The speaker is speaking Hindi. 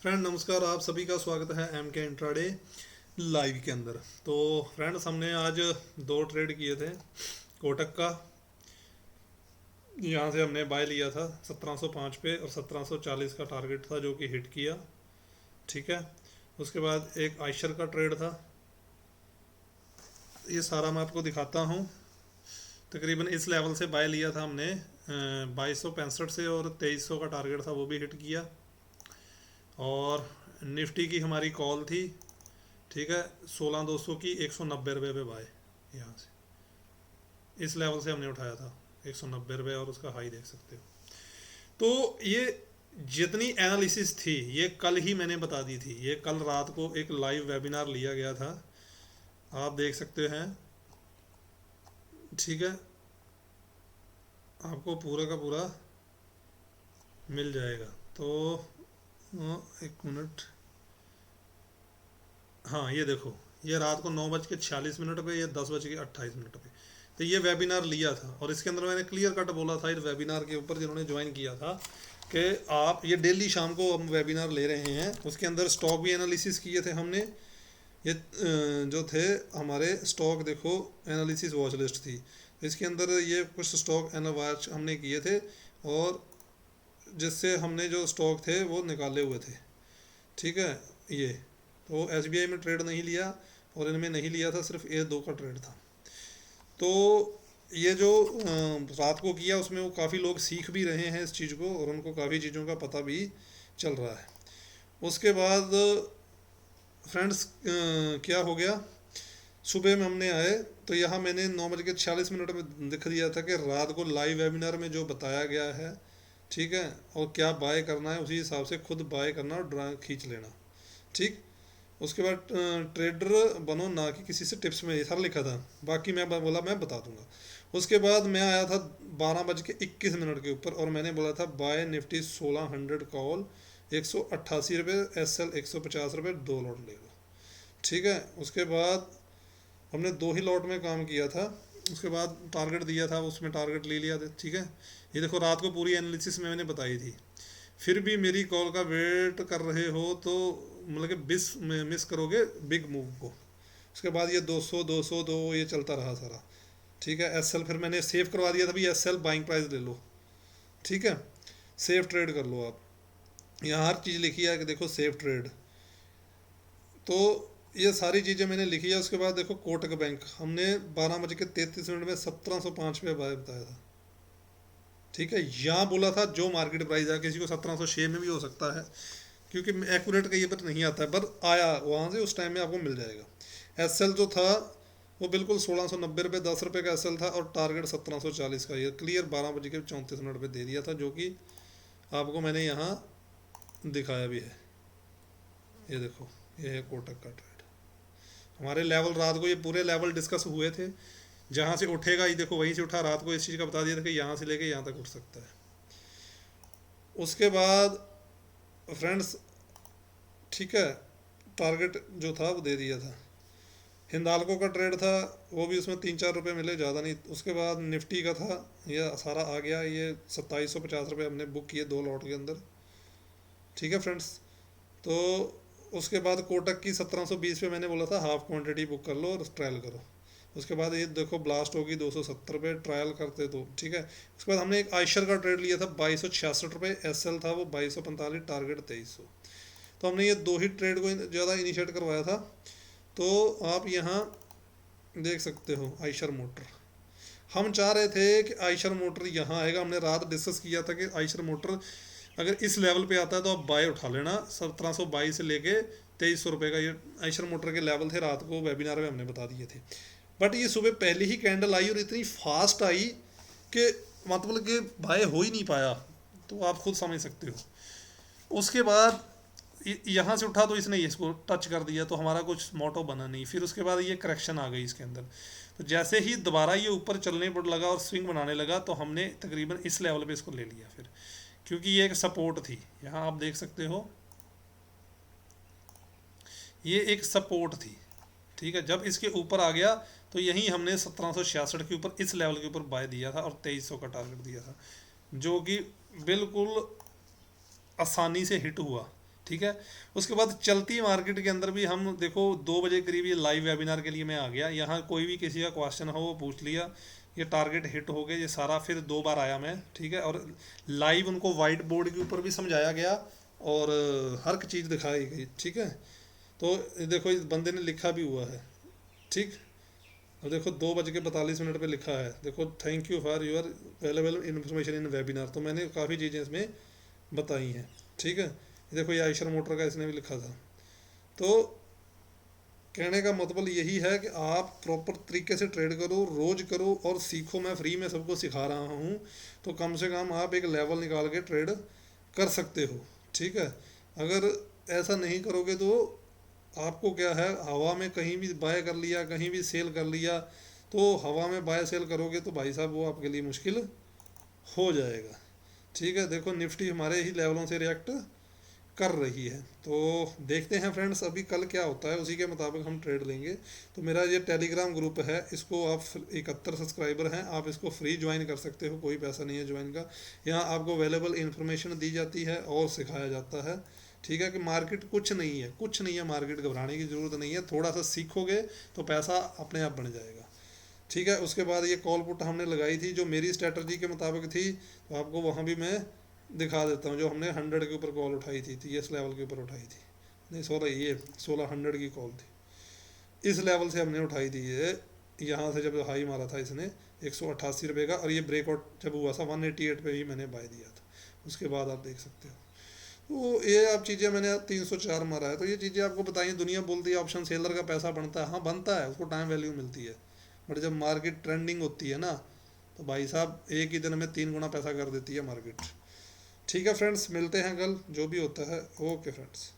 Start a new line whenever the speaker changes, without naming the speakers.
फ्रेंड नमस्कार, आप सभी का स्वागत है एम के इंट्राडे लाइव के अंदर। तो फ्रेंड्स, हमने आज दो ट्रेड किए थे। कोटक का, यहाँ से हमने बाय लिया था 1705 पे और 1740 का टारगेट था जो कि हिट किया। ठीक है। उसके बाद एक आयशर का ट्रेड था, ये सारा मैं आपको दिखाता हूँ। तकरीबन इस लेवल से बाय लिया था हमने 2265 से, और 2300 का टारगेट था वो भी हिट किया। और निफ्टी की हमारी कॉल थी, ठीक है, 16200 की 190 रुपये पे बाय। यहाँ से इस लेवल से हमने उठाया था 190 रुपये, और उसका हाई देख सकते हो। तो ये जितनी एनालिसिस थी ये कल ही मैंने बता दी थी। ये कल रात को एक लाइव वेबिनार लिया गया था, आप देख सकते हैं। ठीक है, आपको पूरा का पूरा मिल जाएगा। तो एक मिनट, हाँ ये देखो, ये रात को 9:46 पे, ये 10:28 पे। तो ये वेबिनार लिया था, और इसके अंदर मैंने क्लियर कट बोला था इस वेबिनार के ऊपर जिन्होंने ज्वाइन किया था कि आप ये डेली शाम को हम वेबिनार ले रहे हैं। उसके अंदर स्टॉक भी एनालिसिस किए थे हमने। ये जो थे हमारे स्टॉक, देखो एनालिसिस वॉच लिस्ट थी, इसके अंदर ये कुछ स्टॉक वॉच हमने किए थे, और जिससे हमने जो स्टॉक थे वो निकाले हुए थे। ठीक है। ये तो एसबीआई में ट्रेड नहीं लिया, और इनमें नहीं लिया था, सिर्फ ए दो का ट्रेड था। तो ये जो रात को किया उसमें वो काफ़ी लोग सीख भी रहे हैं इस चीज़ को, और उनको काफ़ी चीज़ों का पता भी चल रहा है। उसके बाद फ्रेंड्स क्या हो गया, सुबह में हमने आए तो यहाँ मैंने 9:46 में दिख दिया था कि रात को लाइव वेबिनार में जो बताया गया है, ठीक है, और क्या बाय करना है उसी हिसाब से खुद बाय करना और ड्रा खींच लेना। ठीक। उसके बाद ट्रेडर बनो ना कि किसी से टिप्स में, ये सारा लिखा था। बाकी मैं बोला मैं बता दूंगा। उसके बाद मैं आया था 12:21 के ऊपर, और मैंने बोला था बाय निफ्टी 1600 कॉल 188 रुपये, एस एल 150 रुपये, 2 लॉट ले लो। ठीक है। उसके बाद हमने 2 ही लॉट में काम किया था। उसके बाद टारगेट दिया था, उसमें टारगेट ले लिया था। ठीक है। ये देखो, रात को पूरी एनालिसिस में मैंने बताई थी। फिर भी मेरी कॉल का वेट कर रहे हो तो मतलब कि मिस करोगे बिग मूव को। उसके बाद ये 200 ये चलता रहा सारा। ठीक है। एस एल फिर मैंने सेव करवा दिया था, भी एस एल बाइंग प्राइस ले लो। ठीक है, सेफ ट्रेड कर लो आप। यहाँ हर चीज़ लिखी है कि देखो सेफ ट्रेड। तो ये सारी चीज़ें मैंने लिखी है। उसके बाद देखो कोटक बैंक हमने 12:33 में 1705 पे बताया था। ठीक है, यहाँ बोला था जो मार्केट प्राइस है, किसी को 1706 में भी हो सकता है, क्योंकि एक्यूरेट कहीं पर नहीं आता है, पर आया वहाँ से उस टाइम में आपको मिल जाएगा। एस एल जो था वो बिल्कुल 1690 रुपये, 10 रुपये का एस एल था, और टारगेट 1740 का। ये क्लियर 12:34 पे दे दिया था, जो कि आपको मैंने यहाँ दिखाया भी है। ये देखो, ये है कोटक का ट्रेड। हमारे लेवल रात को ये पूरे लेवल डिस्कस हुए थे। जहाँ से उठेगा, ये देखो वहीं से उठा। रात को इस चीज़ का बता दिया था कि यहाँ से लेके यहाँ तक उठ सकता है। उसके बाद फ्रेंड्स, ठीक है, टारगेट जो था वो दे दिया था। हिंदाल्को का ट्रेड था, वो भी उसमें 3-4 रुपये मिले, ज़्यादा नहीं। उसके बाद निफ्टी का था, ये सारा आ गया। ये 2750 रुपये हमने बुक किए 2 लॉट के अंदर। ठीक है फ्रेंड्स। तो उसके बाद कोटक की 1720 पे मैंने बोला था हाफ क्वांटिटी बुक कर लो और ट्रायल करो। उसके बाद ये देखो ब्लास्ट होगी 270 रुपये, ट्रायल करते तो ठीक है। उसके बाद हमने एक आयशर का ट्रेड लिया था 2266 रुपये, एस एल था वो 2245, टारगेट 2300। तो हमने ये 2 ही ट्रेड को ज़्यादा इनिशिएट करवाया था। तो आप यहाँ देख सकते हो आयशर मोटर। हम चाह रहे थे कि आयशर मोटर यहाँ आएगा। हमने रात डिस्कस किया था कि आयशर मोटर अगर इस लेवल पे आता है तो आप बाय उठा लेना। 1722 से लेके 2300 रुपये का ये आयशर मोटर के लेवल थे, रात को वेबिनार में हमने बता दिए थे। बट ये सुबह पहले ही कैंडल आई और इतनी फास्ट आई कि मतलब कि बाय हो ही नहीं पाया। तो आप खुद समझ सकते हो। उसके बाद यहाँ से उठा तो इसने इसको टच कर दिया, तो हमारा कुछ मोटो बना नहीं। फिर उसके बाद ये करेक्शन आ गई इसके अंदर। तो जैसे ही दोबारा ये ऊपर चलने पर लगा और स्विंग बनाने लगा, तो हमने तकरीबन इस लेवल पे इसको ले लिया फिर, क्योंकि ये एक सपोर्ट थी। यहाँ आप देख सकते हो, ये एक सपोर्ट थी। ठीक है, जब इसके ऊपर आ गया तो यहीं हमने 1766 के ऊपर इस लेवल के ऊपर बाय दिया था, और 2300 का टारगेट दिया था, जो कि बिल्कुल आसानी से हिट हुआ। ठीक है। उसके बाद चलती मार्केट के अंदर भी हम देखो 2 बजे करीब ये लाइव वेबिनार के लिए मैं आ गया, यहाँ कोई भी किसी का क्वेश्चन हो वो पूछ लिया, ये टारगेट हिट हो गए, ये सारा फिर 2 बार आया मैं, ठीक है। और लाइव उनको वाइट बोर्ड के ऊपर भी समझाया गया और हर एक चीज़ दिखाई गई, ठीक है। तो ये देखो इस बंदे ने लिखा भी हुआ है, ठीक। और देखो 2:42 पे लिखा है, देखो thank you for your available information in webinar. तो मैंने काफ़ी चीज़ें इसमें बताई हैं, ठीक है। ये देखो ये आयशर मोटर का इसने भी लिखा था। तो कहने का मतलब यही है कि आप प्रॉपर तरीके से ट्रेड करो, रोज़ करो और सीखो। मैं फ्री में सबको सिखा रहा हूँ, तो कम से कम आप एक लेवल निकाल के ट्रेड कर सकते हो, ठीक है। अगर ऐसा नहीं करोगे तो आपको क्या है, हवा में कहीं भी बाय कर लिया, कहीं भी सेल कर लिया, तो हवा में बाय सेल करोगे तो भाई साहब वो आपके लिए मुश्किल हो जाएगा, ठीक है। देखो निफ्टी हमारे ही लेवलों से रिएक्ट कर रही है, तो देखते हैं फ्रेंड्स अभी कल क्या होता है, उसी के मुताबिक हम ट्रेड लेंगे। तो मेरा ये टेलीग्राम ग्रुप है, इसको आप 71 सब्सक्राइबर हैं, आप इसको फ्री ज्वाइन कर सकते हो, कोई पैसा नहीं है ज्वाइन का। यहाँ आपको अवेलेबल इन्फॉर्मेशन दी जाती है और सिखाया जाता है, ठीक है। कि मार्केट कुछ नहीं है, कुछ नहीं है, मार्केट घबराने की ज़रूरत नहीं है, थोड़ा सा सीखोगे तो पैसा अपने आप बन जाएगा, ठीक है। उसके बाद ये कॉल पुट हमने लगाई थी जो मेरी स्ट्रेटजी के मुताबिक थी, तो आपको वहाँ भी मैं दिखा देता हूँ। जो हमने 100 के ऊपर कॉल उठाई थी, तो इस लेवल के ऊपर उठाई थी, नहीं 1600 की कॉल थी, इस लेवल से हमने उठाई थी ये। यहाँ से जब हाई मारा था इसने 188 रुपये का, और ये ब्रेकआउट जब हुआ था 188 पे ही मैंने बाय दिया था। उसके बाद आप देख सकते हो, तो ये आप चीज़ें मैंने 304 मारा है, तो ये चीज़ें आपको बताइए। दुनिया बोलती है ऑप्शन सेलर का पैसा बनता है, हाँ बनता है, उसको टाइम वैल्यू मिलती है, बट जब मार्केट ट्रेंडिंग होती है ना, तो भाई साहब एक ही दिन में 3 गुना पैसा कर देती है मार्केट, ठीक है फ्रेंड्स। मिलते हैं कल जो भी होता है, ओके फ्रेंड्स।